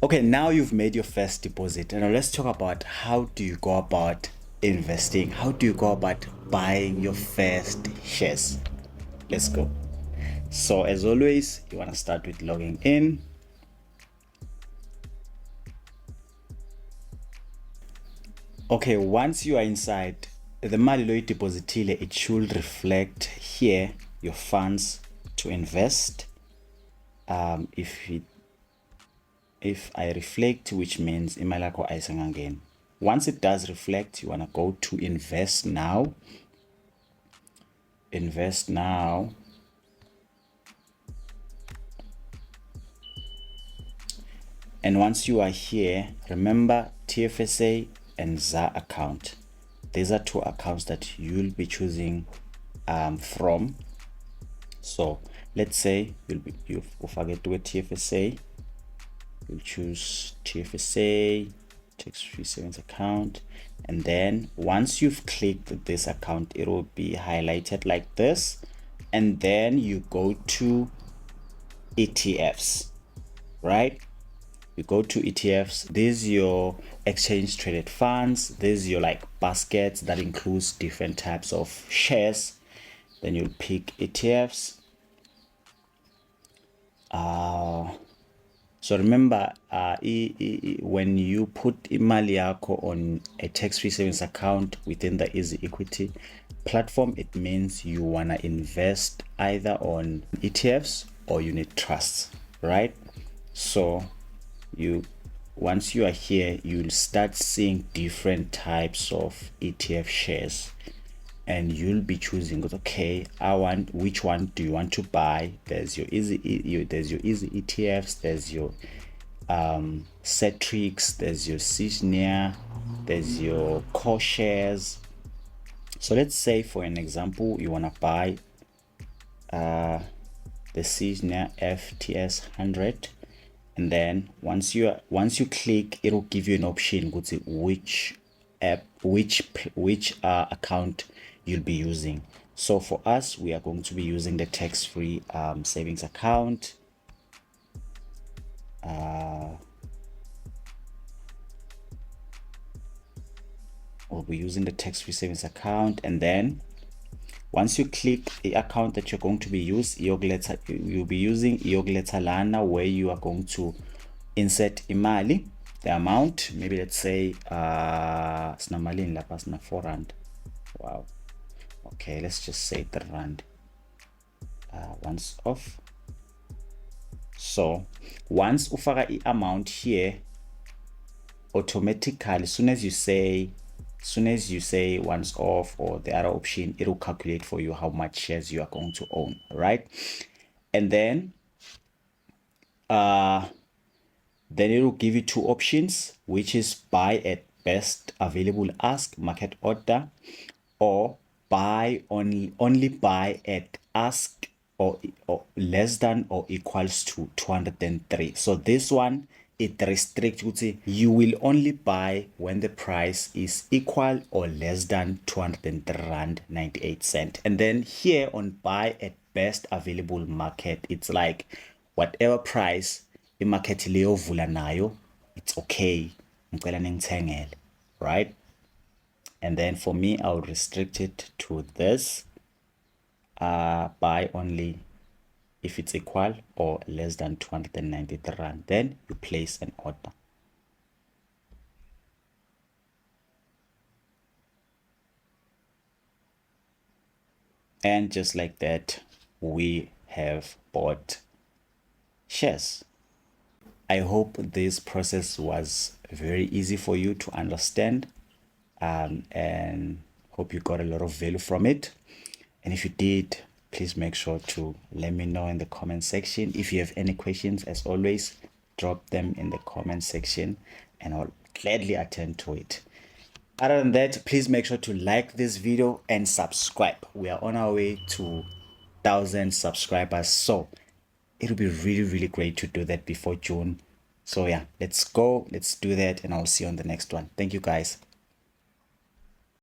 Okay, now you've made your first deposit, and now let's talk about how do you go about investing. How do you go about buying your first shares? Let's go. So as always, you want to start with logging in. Okay, once you are inside, the mali lo depositile, it should reflect here your funds to invest. If I reflect, which means imali yakho ayisangangeni. Once it does reflect, you want to go to invest now. Invest now. And once you are here, remember TFSA and ZAR account. These are two accounts that you'll be choosing from. So let's say you'll forget to TFSA. You'll choose TFSA, tax-free savings account, and then once you've clicked this account, it will be highlighted like this, and then you go to ETFs, right? You go to ETFs. This is your exchange traded funds. This is your like baskets that includes different types of shares. Then you'll pick ETFs. So remember, when you put imali yako on a tax-free savings account within the EasyEquity platform, it means you wanna invest either on ETFs or unit trusts, right? So once you are here, you'll start seeing different types of ETF shares, and you'll be choosing, okay, which one do you want to buy? There's your easy ETFs, there's your Cetrix, there's your Cisnia, there's your core shares. So let's say, for an example, you want to buy the Cisnia FTS 100, and then once you click, it'll give you an option which account you'll be using. So for us, we are going to be using the tax-free savings account. We'll be using the tax-free savings account, and then once you click the account that you're going to be using, you'll be using iyogletha lana, where you are going to insert imali, the amount. Maybe let's say sinamalini lapha, sina 4 rand. Wow. Okay, let's just say 3 rand. Once off. So once ufaka I amount here, automatically, as soon as you say once off or the other option, it will calculate for you how much shares you are going to own, right? And then it will give you two options, which is buy at best available ask market order, or buy only buy at ask or less than or equals to 203. So this one, it restricts, you will only buy when the price is equal or less than 203 rand 98 cent. And then here on buy at best available market, it's like whatever price market leyo vula nayo, it's okay, ngicela ningithengele, right? And then for me, I'll restrict it to this, buy only if it's equal or less than 293 rand. Then you place an order. And just like that, we have bought shares. I hope this process was very easy for you to understand, and hope you got a lot of value from it. And if you did, please make sure to let me know in the comment section. If you have any questions, as always, drop them in the comment section and I'll gladly attend to it. Other than that, please make sure to like this video and subscribe. We are on our way to 1,000 subscribers, so it'll be really great to do that before June. So yeah, let's go, let's do that, and I'll see you on the next one. Thank you guys.